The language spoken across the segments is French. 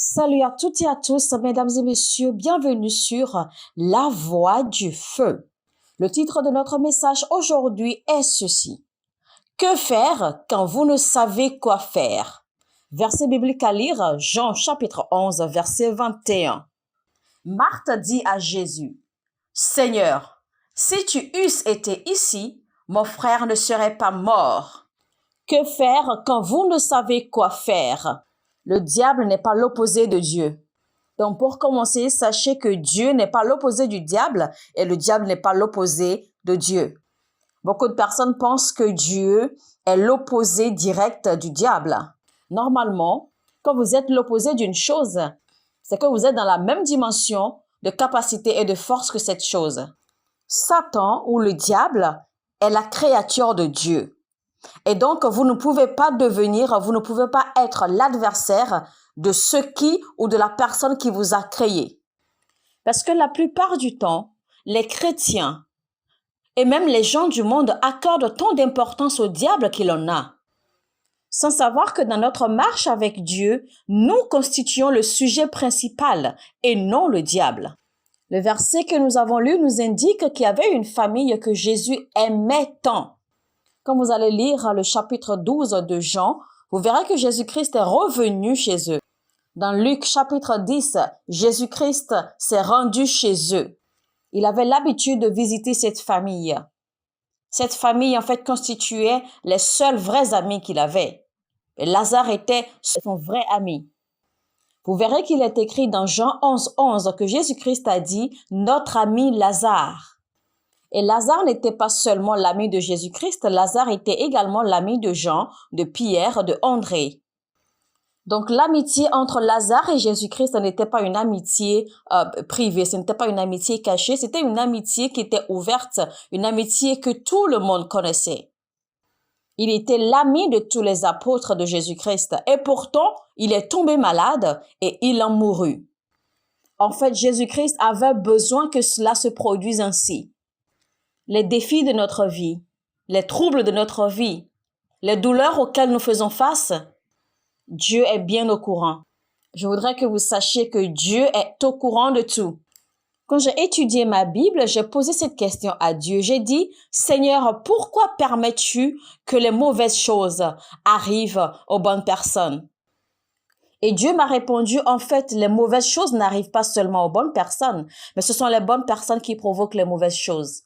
Salut à toutes et à tous, mesdames et messieurs, bienvenue sur La Voix du Feu. Le titre de notre message aujourd'hui est ceci. Que faire quand vous ne savez quoi faire? Verset biblique à lire, Jean chapitre 11, verset 21. Marthe dit à Jésus, « Seigneur, si tu eusses été ici, mon frère ne serait pas mort. » Que faire quand vous ne savez quoi faire? Le diable n'est pas l'opposé de Dieu. Donc, pour commencer, sachez que Dieu n'est pas l'opposé du diable et le diable n'est pas l'opposé de Dieu. Beaucoup de personnes pensent que Dieu est l'opposé direct du diable. Normalement, quand vous êtes l'opposé d'une chose, c'est que vous êtes dans la même dimension de capacité et de force que cette chose. Satan ou le diable est la créature de Dieu. Et donc, vous ne pouvez pas être l'adversaire de ce qui ou de la personne qui vous a créé. Parce que la plupart du temps, les chrétiens et même les gens du monde accordent tant d'importance au diable qu'il en a, sans savoir que dans notre marche avec Dieu, nous constituons le sujet principal et non le diable. Le verset que nous avons lu nous indique qu'il y avait une famille que Jésus aimait tant. Quand vous allez lire le chapitre 12 de Jean, vous verrez que Jésus-Christ est revenu chez eux. Dans Luc chapitre 10, Jésus-Christ s'est rendu chez eux. Il avait l'habitude de visiter cette famille. Cette famille, en fait, constituait les seuls vrais amis qu'il avait. Et Lazare était son vrai ami. Vous verrez qu'il est écrit dans Jean 11, 11 que Jésus-Christ a dit « Notre ami Lazare ». Et Lazare n'était pas seulement l'ami de Jésus-Christ, Lazare était également l'ami de Jean, de Pierre, de André. Donc l'amitié entre Lazare et Jésus-Christ n'était pas une amitié privée, ce n'était pas une amitié cachée, c'était une amitié qui était ouverte, une amitié que tout le monde connaissait. Il était l'ami de tous les apôtres de Jésus-Christ et pourtant, il est tombé malade et il en mourut. En fait, Jésus-Christ avait besoin que cela se produise ainsi. Les défis de notre vie, les troubles de notre vie, les douleurs auxquelles nous faisons face, Dieu est bien au courant. Je voudrais que vous sachiez que Dieu est au courant de tout. Quand j'ai étudié ma Bible, j'ai posé cette question à Dieu. J'ai dit, Seigneur, pourquoi permets-tu que les mauvaises choses arrivent aux bonnes personnes? Et Dieu m'a répondu, en fait, les mauvaises choses n'arrivent pas seulement aux bonnes personnes, mais ce sont les bonnes personnes qui provoquent les mauvaises choses.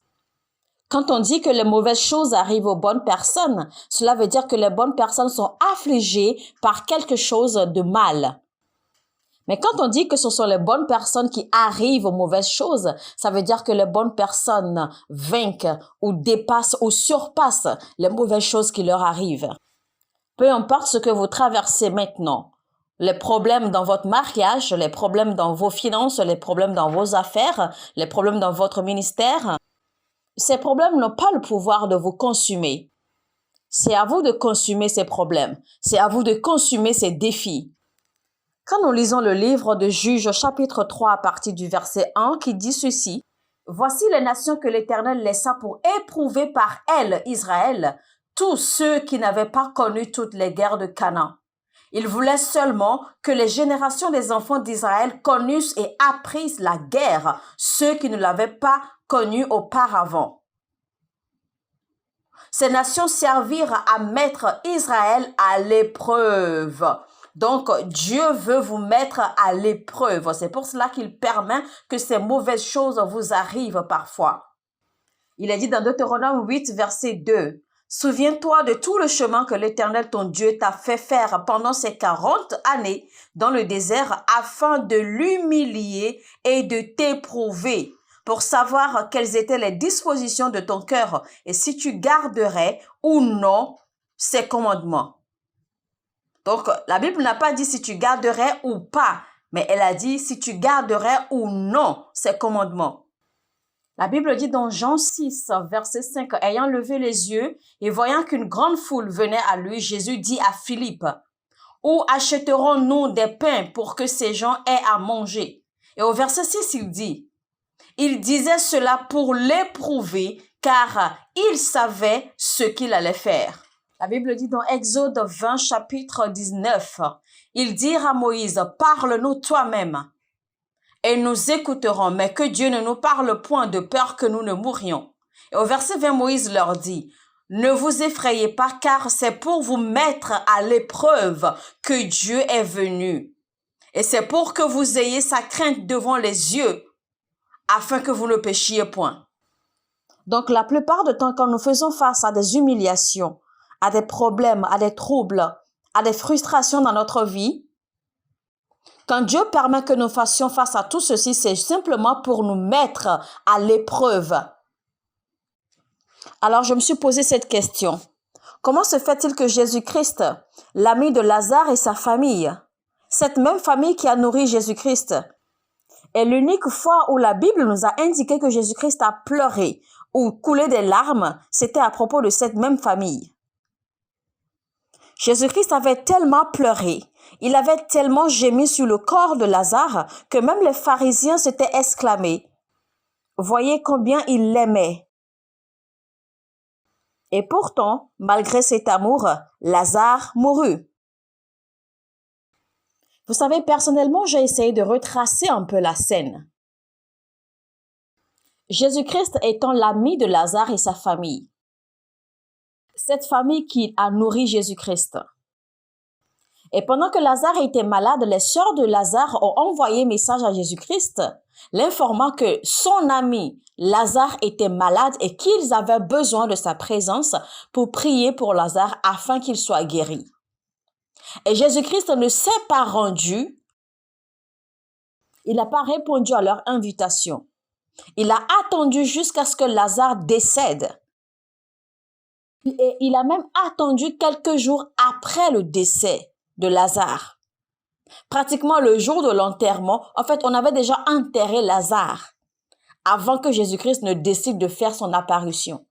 Quand on dit que les mauvaises choses arrivent aux bonnes personnes, cela veut dire que les bonnes personnes sont affligées par quelque chose de mal. Mais quand on dit que ce sont les bonnes personnes qui arrivent aux mauvaises choses, ça veut dire que les bonnes personnes vainquent ou dépassent ou surpassent les mauvaises choses qui leur arrivent. Peu importe ce que vous traversez maintenant, les problèmes dans votre mariage, les problèmes dans vos finances, les problèmes dans vos affaires, les problèmes dans votre ministère, ces problèmes n'ont pas le pouvoir de vous consumer. C'est à vous de consumer ces problèmes. C'est à vous de consumer ces défis. Quand nous lisons le livre de Juges chapitre 3 à partir du verset 1 qui dit ceci, « Voici les nations que l'Éternel laissa pour éprouver par elles Israël, tous ceux qui n'avaient pas connu toutes les guerres de Canaan. Il voulait seulement que les générations des enfants d'Israël connussent et apprissent la guerre, ceux qui ne l'avaient pas connue auparavant. Ces nations servirent à mettre Israël à l'épreuve. » Donc, Dieu veut vous mettre à l'épreuve. C'est pour cela qu'il permet que ces mauvaises choses vous arrivent parfois. Il est dit dans Deutéronome 8, verset 2, « Souviens-toi de tout le chemin que l'Éternel ton Dieu t'a fait faire pendant ces 40 années dans le désert afin de l'humilier et de t'éprouver pour savoir quelles étaient les dispositions de ton cœur et si tu garderais ou non ses commandements. » Donc, la Bible n'a pas dit si tu garderais ou pas, mais elle a dit si tu garderais ou non ses commandements. La Bible dit dans Jean 6, verset 5, « Ayant levé les yeux et voyant qu'une grande foule venait à lui, Jésus dit à Philippe, « Où achèterons-nous des pains pour que ces gens aient à manger ?» Et au verset 6, il dit, « Il disait cela pour l'éprouver, car il savait ce qu'il allait faire. » La Bible dit dans Exode 20, chapitre 19, Ils dirent à Moïse, parle-nous toi-même et nous écouterons, mais que Dieu ne nous parle point de peur que nous ne mourions. Et au verset 20, Moïse leur dit, ne vous effrayez pas, car c'est pour vous mettre à l'épreuve que Dieu est venu. Et c'est pour que vous ayez sa crainte devant les yeux, afin que vous ne péchiez point. Donc, la plupart du temps, quand nous faisons face à des humiliations, à des problèmes, à des troubles, à des frustrations dans notre vie, quand Dieu permet que nous fassions face à tout ceci, c'est simplement pour nous mettre à l'épreuve. Alors, je me suis posé cette question. Comment se fait-il que Jésus-Christ, l'ami de Lazare et sa famille, cette même famille qui a nourri Jésus-Christ, est l'unique fois où la Bible nous a indiqué que Jésus-Christ a pleuré ou coulé des larmes, c'était à propos de cette même famille. Jésus-Christ avait tellement pleuré, il avait tellement gémi sur le corps de Lazare que même les pharisiens s'étaient exclamés. Voyez combien il l'aimait. Et pourtant, malgré cet amour, Lazare mourut. Vous savez, personnellement, j'ai essayé de retracer un peu la scène. Jésus-Christ étant l'ami de Lazare et sa famille. Cette famille qui a nourri Jésus-Christ. Et pendant que Lazare était malade, les sœurs de Lazare ont envoyé message à Jésus-Christ, l'informant que son ami Lazare était malade et qu'ils avaient besoin de sa présence pour prier pour Lazare afin qu'il soit guéri. Et Jésus-Christ ne s'est pas rendu, il n'a pas répondu à leur invitation. Il a attendu jusqu'à ce que Lazare décède. Et il a même attendu quelques jours après le décès de Lazare. Pratiquement le jour de l'enterrement, en fait, on avait déjà enterré Lazare avant que Jésus-Christ ne décide de faire son apparition.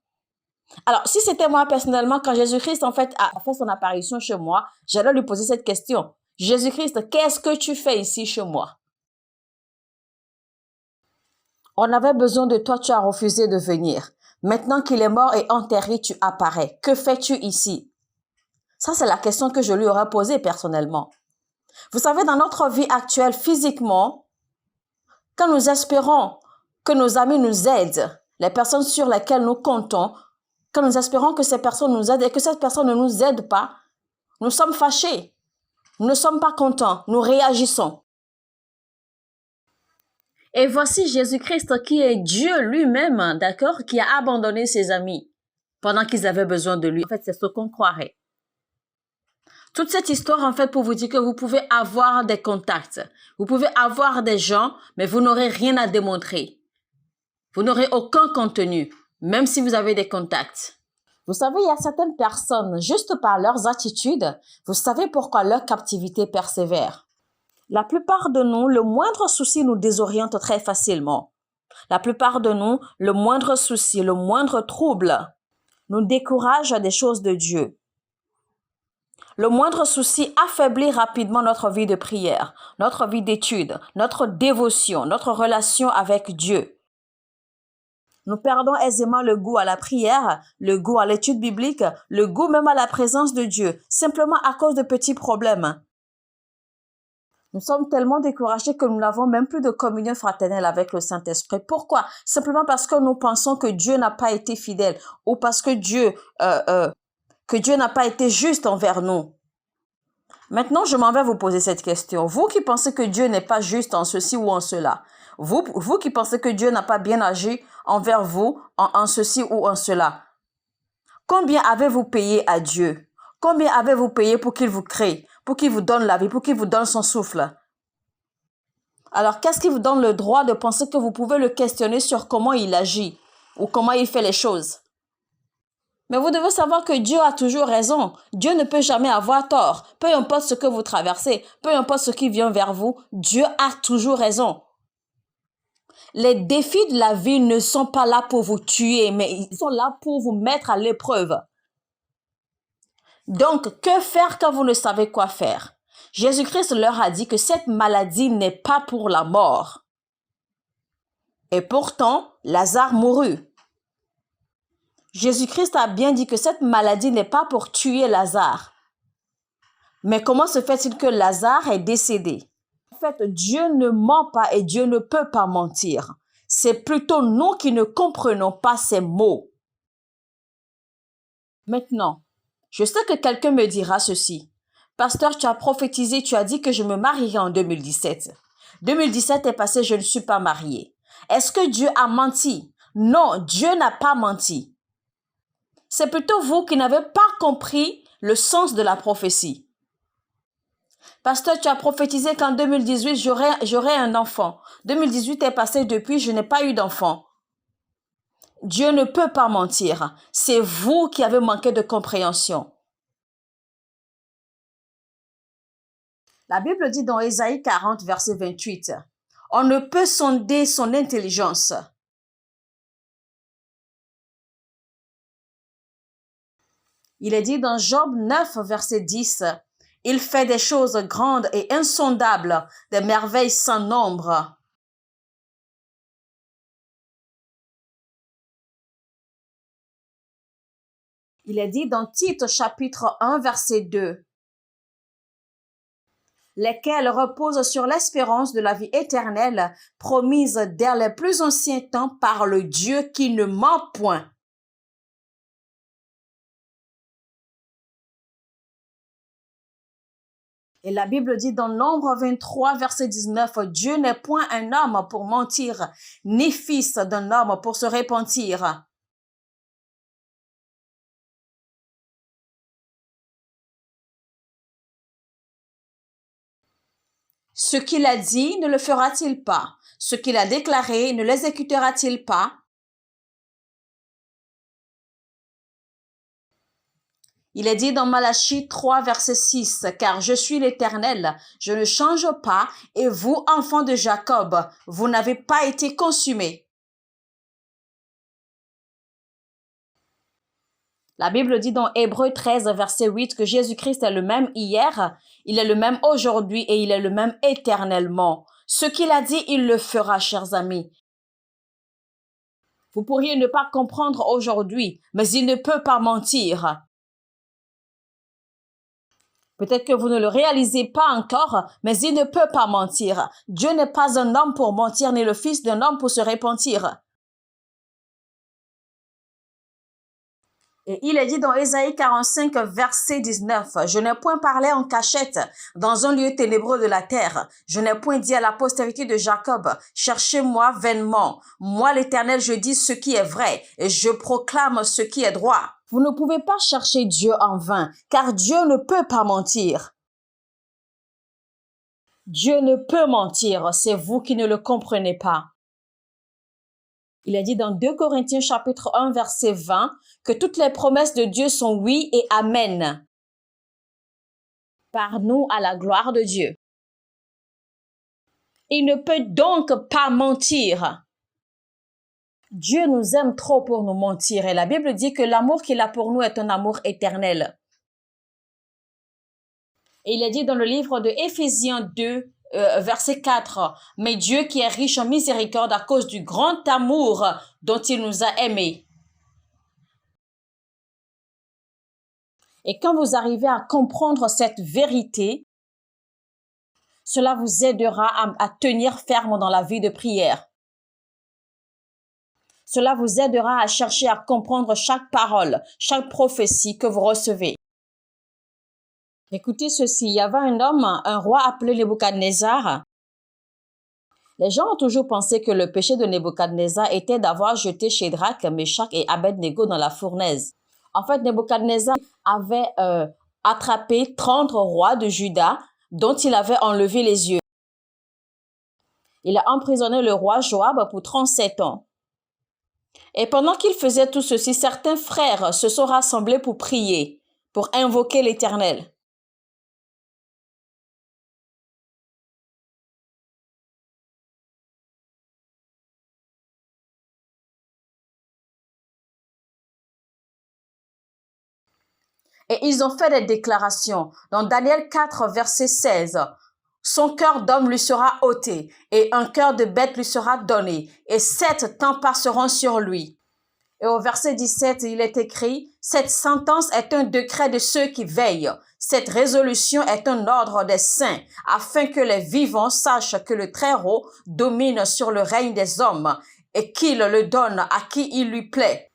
Alors, si c'était moi personnellement, quand Jésus-Christ, en fait, a fait son apparition chez moi, j'allais lui poser cette question. Jésus-Christ, qu'est-ce que tu fais ici chez moi? On avait besoin de toi, tu as refusé de venir. Maintenant qu'il est mort et enterré, tu apparais. Que fais-tu ici? Ça, c'est la question que je lui aurais posée personnellement. Vous savez, dans notre vie actuelle, physiquement, quand nous espérons que nos amis nous aident, les personnes sur lesquelles nous comptons, quand nous espérons que ces personnes nous aident et que cette personne ne nous aide pas, nous sommes fâchés. Nous ne sommes pas contents. Nous réagissons. Et voici Jésus-Christ qui est Dieu lui-même, d'accord, qui a abandonné ses amis pendant qu'ils avaient besoin de lui. En fait, c'est ce qu'on croirait. Toute cette histoire, en fait, pour vous dire que vous pouvez avoir des contacts. Vous pouvez avoir des gens, mais vous n'aurez rien à démontrer. Vous n'aurez aucun contenu, même si vous avez des contacts. Vous savez, il y a certaines personnes, juste par leurs attitudes, vous savez pourquoi leur captivité persévère. La plupart de nous, le moindre souci nous désoriente très facilement. La plupart de nous, le moindre souci, le moindre trouble nous décourage des choses de Dieu. Le moindre souci affaiblit rapidement notre vie de prière, notre vie d'étude, notre dévotion, notre relation avec Dieu. Nous perdons aisément le goût à la prière, le goût à l'étude biblique, le goût même à la présence de Dieu, simplement à cause de petits problèmes. Nous sommes tellement découragés que nous n'avons même plus de communion fraternelle avec le Saint-Esprit. Pourquoi? Simplement parce que nous pensons que Dieu n'a pas été fidèle ou parce que Dieu n'a pas été juste envers nous. Maintenant, je m'en vais vous poser cette question. Vous qui pensez que Dieu n'est pas juste en ceci ou en cela, vous qui pensez que Dieu n'a pas bien agi envers vous en ceci ou en cela, combien avez-vous payé à Dieu? Combien avez-vous payé pour qu'il vous crée, pour qu'il vous donne la vie, pour qu'il vous donne son souffle? Alors, qu'est-ce qui vous donne le droit de penser que vous pouvez le questionner sur comment il agit ou comment il fait les choses? Mais vous devez savoir que Dieu a toujours raison. Dieu ne peut jamais avoir tort. Peu importe ce que vous traversez, peu importe ce qui vient vers vous, Dieu a toujours raison. Les défis de la vie ne sont pas là pour vous tuer, mais ils sont là pour vous mettre à l'épreuve. Donc, que faire quand vous ne savez quoi faire? Jésus-Christ leur a dit que cette maladie n'est pas pour la mort. Et pourtant, Lazare mourut. Jésus-Christ a bien dit que cette maladie n'est pas pour tuer Lazare. Mais comment se fait-il que Lazare est décédé? En fait, Dieu ne ment pas et Dieu ne peut pas mentir. C'est plutôt nous qui ne comprenons pas ces mots. Maintenant, je sais que quelqu'un me dira ceci. Pasteur, tu as prophétisé, tu as dit que je me marierai en 2017. 2017 est passé, je ne suis pas mariée. Est-ce que Dieu a menti? Non, Dieu n'a pas menti. C'est plutôt vous qui n'avez pas compris le sens de la prophétie. Pasteur, tu as prophétisé qu'en 2018, j'aurai un enfant. 2018 est passé depuis, je n'ai pas eu d'enfant. Dieu ne peut pas mentir. C'est vous qui avez manqué de compréhension. La Bible dit dans Ésaïe 40, verset 28, « On ne peut sonder son intelligence. » Il est dit dans Job 9, verset 10, « Il fait des choses grandes et insondables, des merveilles sans nombre. » Il est dit dans Tite chapitre 1, verset 2, « Lesquels reposent sur l'espérance de la vie éternelle, promise dès les plus anciens temps par le Dieu qui ne ment point. » Et la Bible dit dans Nombre 23, verset 19, « Dieu n'est point un homme pour mentir, ni fils d'un homme pour se repentir. » Ce qu'il a dit, ne le fera-t-il pas? Ce qu'il a déclaré, ne l'exécutera-t-il pas? Il est dit dans Malachie 3, verset 6, « Car je suis l'Éternel, je ne change pas, et vous, enfants de Jacob, vous n'avez pas été consumés. » La Bible dit dans Hébreux 13, verset 8, que Jésus-Christ est le même hier, il est le même aujourd'hui et il est le même éternellement. Ce qu'il a dit, il le fera, chers amis. Vous pourriez ne pas comprendre aujourd'hui, mais il ne peut pas mentir. Peut-être que vous ne le réalisez pas encore, mais il ne peut pas mentir. Dieu n'est pas un homme pour mentir, ni le fils d'un homme pour se repentir. Et il est dit dans Ésaïe 45, verset 19, « Je n'ai point parlé en cachette dans un lieu ténébreux de la terre. Je n'ai point dit à la postérité de Jacob, cherchez-moi vainement. Moi, l'Éternel, je dis ce qui est vrai et je proclame ce qui est droit. » Vous ne pouvez pas chercher Dieu en vain, car Dieu ne peut pas mentir. Dieu ne peut mentir, c'est vous qui ne le comprenez pas. Il est dit dans 2 Corinthiens chapitre 1 verset 20 que toutes les promesses de Dieu sont oui et amen. Par nous à la gloire de Dieu. Il ne peut donc pas mentir. Dieu nous aime trop pour nous mentir et la Bible dit que l'amour qu'il a pour nous est un amour éternel. Et il est dit dans le livre de Éphésiens 2, verset 4, « Mais Dieu qui est riche en miséricorde à cause du grand amour dont il nous a aimés. » Et quand vous arrivez à comprendre cette vérité, cela vous aidera à tenir ferme dans la vie de prière. Cela vous aidera à chercher à comprendre chaque parole, chaque prophétie que vous recevez. Écoutez ceci, il y avait un homme, un roi appelé Nebuchadnezzar. Les gens ont toujours pensé que le péché de Nebuchadnezzar était d'avoir jeté Shadrach, Meshach et Abednego dans la fournaise. En fait, Nebuchadnezzar avait attrapé 30 rois de Juda dont il avait enlevé les yeux. Il a emprisonné le roi Joab pour 37 ans. Et pendant qu'il faisait tout ceci, certains frères se sont rassemblés pour prier, pour invoquer l'Éternel. Et ils ont fait des déclarations. Dans Daniel 4, verset 16, « Son cœur d'homme lui sera ôté, et un cœur de bête lui sera donné, et 7 temps passeront sur lui. » Et au verset 17, il est écrit, « Cette sentence est un décret de ceux qui veillent. Cette résolution est un ordre des saints, afin que les vivants sachent que le Très-Haut domine sur le règne des hommes et qu'il le donne à qui il lui plaît,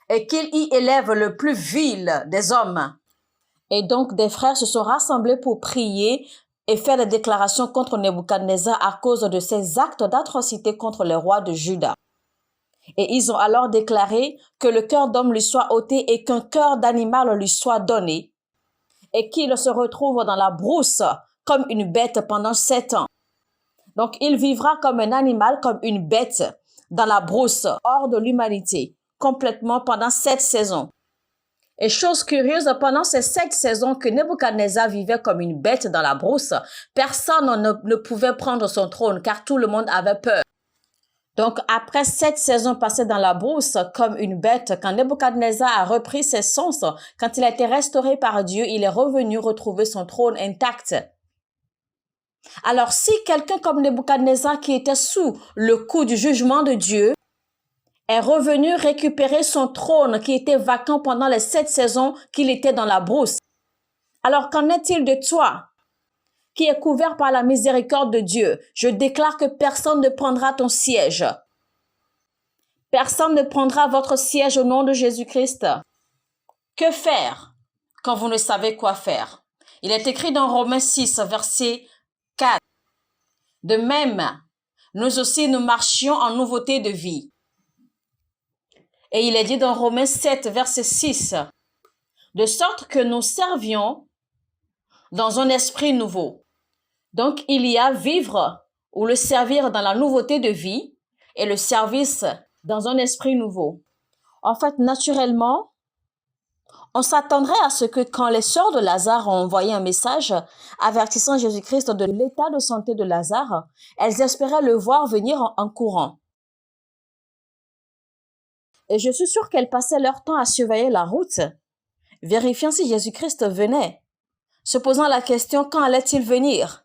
et qu'il y élève le plus vil des hommes. » Et donc, des frères se sont rassemblés pour prier et faire des déclarations contre Nebuchadnezzar à cause de ses actes d'atrocité contre les rois de Juda. Et ils ont alors déclaré que le cœur d'homme lui soit ôté et qu'un cœur d'animal lui soit donné, et qu'il se retrouve dans la brousse comme une bête pendant 7 ans. Donc, il vivra comme un animal, comme une bête, dans la brousse, hors de l'humanité, complètement pendant 7 saisons. Et chose curieuse, pendant ces 7 saisons que Nebuchadnezzar vivait comme une bête dans la brousse, personne ne pouvait prendre son trône car tout le monde avait peur. Donc, après 7 saisons passées dans la brousse comme une bête, quand Nebuchadnezzar a repris ses sens, quand il a été restauré par Dieu, il est revenu retrouver son trône intact. Alors, si quelqu'un comme Nebuchadnezzar qui était sous le coup du jugement de Dieu est revenu récupérer son trône qui était vacant pendant les 7 saisons qu'il était dans la brousse, alors qu'en est-il de toi qui est couvert par la miséricorde de Dieu? Je déclare que personne ne prendra ton siège. Personne ne prendra votre siège au nom de Jésus-Christ. Que faire quand vous ne savez quoi faire? Il est écrit dans Romains 6, verset 4. De même, nous aussi nous marchions en nouveauté de vie. Et il est dit dans Romains 7, verset 6, de sorte que nous servions dans un esprit nouveau. Donc, il y a vivre ou le servir dans la nouveauté de vie et le service dans un esprit nouveau. En fait, naturellement, on s'attendrait à ce que quand les sœurs de Lazare ont envoyé un message avertissant Jésus-Christ de l'état de santé de Lazare, elles espéraient le voir venir en courant. Et je suis sûre qu'elles passaient leur temps à surveiller la route, vérifiant si Jésus-Christ venait, se posant la question quand allait-il venir.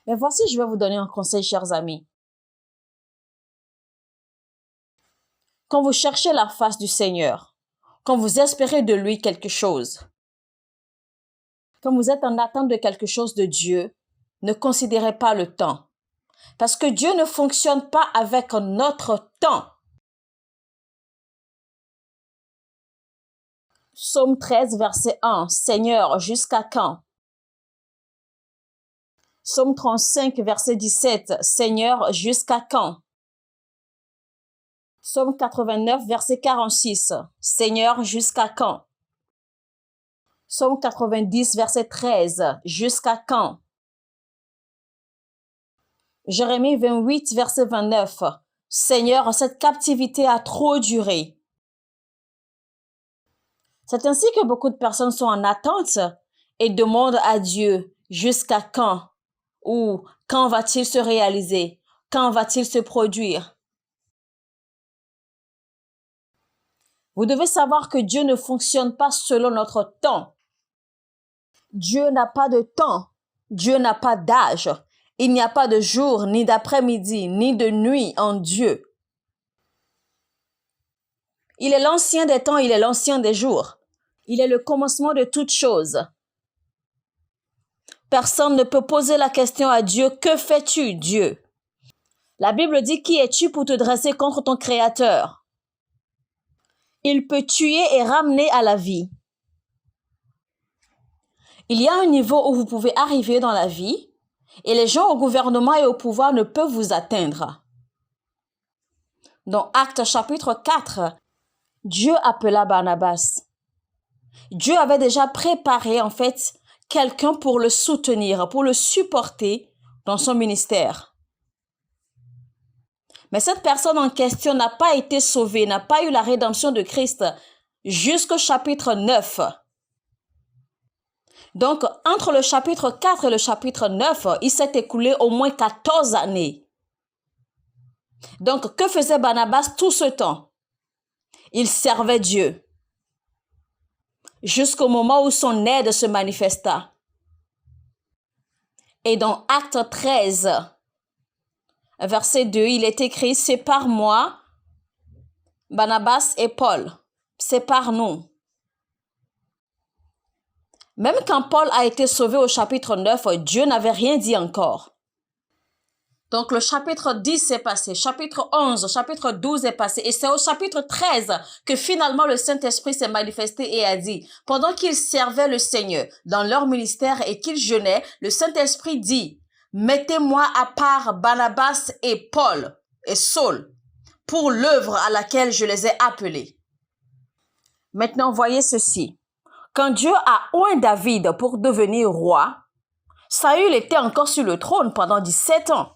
Mais voici, je vais vous donner un conseil, chers amis. Quand vous cherchez la face du Seigneur, quand vous espérez de lui quelque chose, quand vous êtes en attente de quelque chose de Dieu, ne considérez pas le temps. Parce que Dieu ne fonctionne pas avec notre temps. Psaume 13, verset 1. Seigneur, jusqu'à quand? Psaume 35, verset 17. Seigneur, jusqu'à quand? Psaume 89, verset 46. Seigneur, jusqu'à quand? Psaume 90, verset 13. Jusqu'à quand? Jérémie 28, verset 29. Seigneur, cette captivité a trop duré. C'est ainsi que beaucoup de personnes sont en attente et demandent à Dieu jusqu'à quand? Ou quand va-t-il se réaliser? Quand va-t-il se produire? Vous devez savoir que Dieu ne fonctionne pas selon notre temps. Dieu n'a pas de temps. Dieu n'a pas d'âge. Il n'y a pas de jour, ni d'après-midi, ni de nuit en Dieu. Il est l'ancien des temps, il est l'ancien des jours. Il est le commencement de toutes choses. Personne ne peut poser la question à Dieu, que fais-tu, Dieu? La Bible dit, qui es-tu pour te dresser contre ton Créateur? Il peut tuer et ramener à la vie. Il y a un niveau où vous pouvez arriver dans la vie et les gens au gouvernement et au pouvoir ne peuvent vous atteindre. Dans Actes chapitre 4, Dieu appela Barnabas. Dieu avait déjà préparé en fait quelqu'un pour le soutenir, pour le supporter dans son ministère. Mais cette personne en question n'a pas été sauvée, n'a pas eu la rédemption de Christ jusqu'au chapitre 9. Donc, entre le chapitre 4 et le chapitre 9, il s'est écoulé au moins 14 années. Donc, que faisait Barnabas tout ce temps? Il servait Dieu. Jusqu'au moment où son aide se manifesta. Et dans Acte 13, verset 2, il est écrit, « C'est par moi Barnabas et Paul, sépare-nous. Même quand Paul a été sauvé au chapitre 9, Dieu n'avait rien dit encore. Donc le chapitre 10 est passé, chapitre 11, chapitre 12 est passé et c'est au chapitre 13 que finalement le Saint-Esprit s'est manifesté et a dit, pendant qu'ils servaient le Seigneur dans leur ministère et qu'ils jeûnaient, le Saint-Esprit dit, mettez-moi à part Barnabas et Paul et Saul pour l'œuvre à laquelle je les ai appelés. Maintenant, voyez ceci. Quand Dieu a oint David pour devenir roi, Saül était encore sur le trône pendant 17 ans.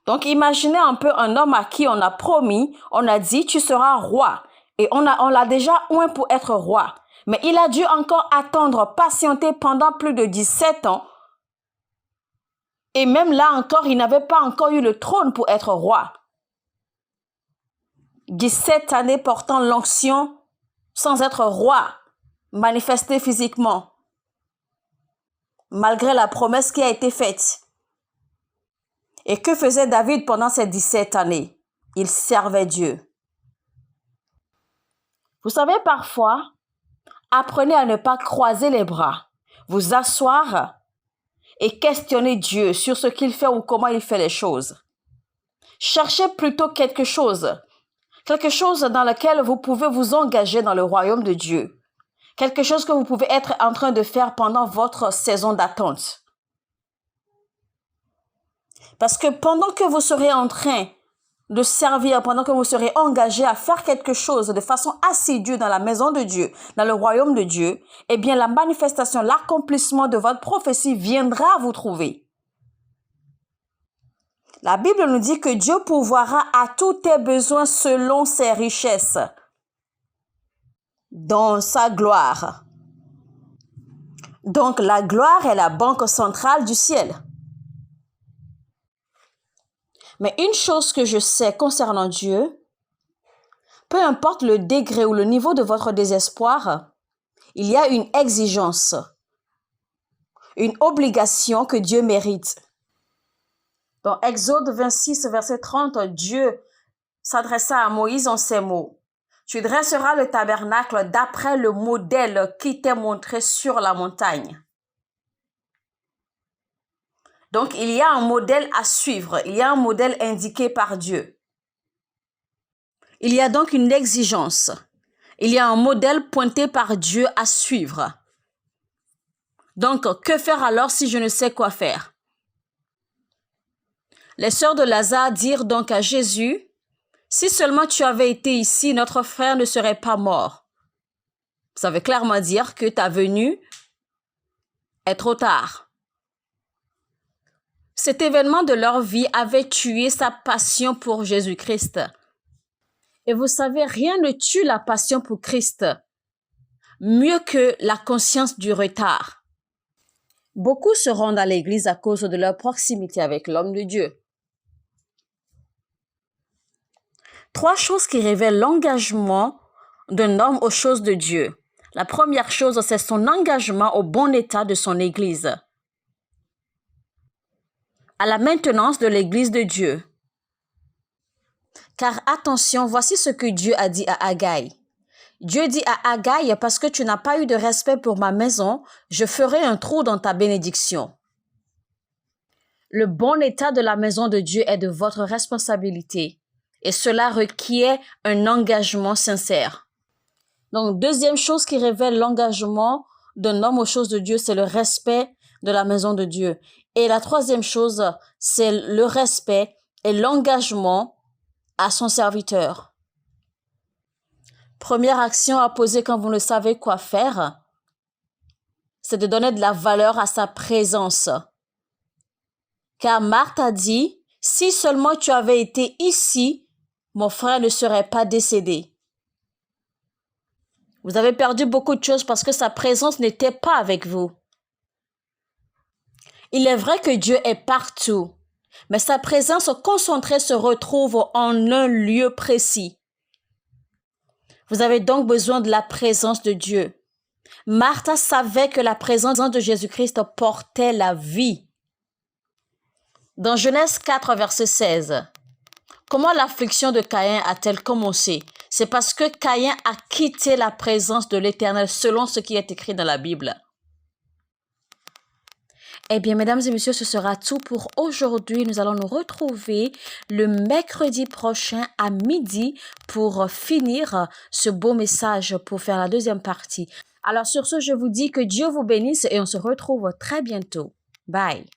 Donc, imaginez un peu un homme à qui on a promis, on a dit, tu seras roi. Et on l'a déjà oint pour être roi. Mais il a dû encore attendre, patienter pendant plus de 17 ans. Et même là encore, il n'avait pas encore eu le trône pour être roi. 17 années portant l'onction sans être roi, manifesté physiquement, malgré la promesse qui a été faite. Et que faisait David pendant ces 17 années? Il servait Dieu. Vous savez, parfois, apprenez à ne pas croiser les bras, vous asseoir et questionner Dieu sur ce qu'il fait ou comment il fait les choses. Cherchez plutôt quelque chose dans lequel vous pouvez vous engager dans le royaume de Dieu. Quelque chose que vous pouvez être en train de faire pendant votre saison d'attente. Parce que pendant que vous serez en train de servir, pendant que vous serez engagé à faire quelque chose de façon assidue dans la maison de Dieu, dans le royaume de Dieu, eh bien la manifestation, l'accomplissement de votre prophétie viendra vous trouver. La Bible nous dit que Dieu pourvoira à tous tes besoins selon ses richesses, dans sa gloire. Donc la gloire est la banque centrale du ciel. Mais une chose que je sais concernant Dieu, peu importe le degré ou le niveau de votre désespoir, il y a une exigence, une obligation que Dieu mérite. Dans Exode 26, verset 30, Dieu s'adressa à Moïse en ces mots. Tu dresseras le tabernacle d'après le modèle qui t'est montré sur la montagne. Donc, il y a un modèle à suivre, il y a un modèle indiqué par Dieu. Il y a donc une exigence, il y a un modèle pointé par Dieu à suivre. Donc, que faire alors si je ne sais quoi faire? Les sœurs de Lazare dirent donc à Jésus, « Si seulement tu avais été ici, notre frère ne serait pas mort. » Ça veut clairement dire que ta venue est trop tard. Cet événement de leur vie avait tué sa passion pour Jésus-Christ. Et vous savez, rien ne tue la passion pour Christ mieux que la conscience du retard. Beaucoup se rendent à l'église à cause de leur proximité avec l'homme de Dieu. 3 choses qui révèlent l'engagement d'un homme aux choses de Dieu. La première chose, c'est son engagement au bon état de son église, à la maintenance de l'église de Dieu. Car attention, voici ce que Dieu a dit à Haggai. Dieu dit à Haggai, parce que tu n'as pas eu de respect pour ma maison, je ferai un trou dans ta bénédiction. Le bon état de la maison de Dieu est de votre responsabilité. Et cela requiert un engagement sincère. Donc, deuxième chose qui révèle l'engagement d'un homme aux choses de Dieu, c'est le respect de la maison de Dieu. Et la troisième chose, c'est le respect et l'engagement à son serviteur. Première action à poser quand vous ne savez quoi faire, c'est de donner de la valeur à sa présence. Car Marthe a dit, si seulement tu avais été ici, mon frère ne serait pas décédé. Vous avez perdu beaucoup de choses parce que sa présence n'était pas avec vous. Il est vrai que Dieu est partout, mais sa présence concentrée se retrouve en un lieu précis. Vous avez donc besoin de la présence de Dieu. Marthe savait que la présence de Jésus-Christ portait la vie. Dans Genèse 4, verset 16, Comment l'affliction de Caïn a-t-elle commencé? C'est parce que Caïn a quitté la présence de l'Éternel selon ce qui est écrit dans la Bible. Eh bien, mesdames et messieurs, ce sera tout pour aujourd'hui. Nous allons nous retrouver le mercredi prochain à midi pour finir ce beau message, pour faire la deuxième partie. Alors, sur ce, je vous dis que Dieu vous bénisse et on se retrouve très bientôt. Bye.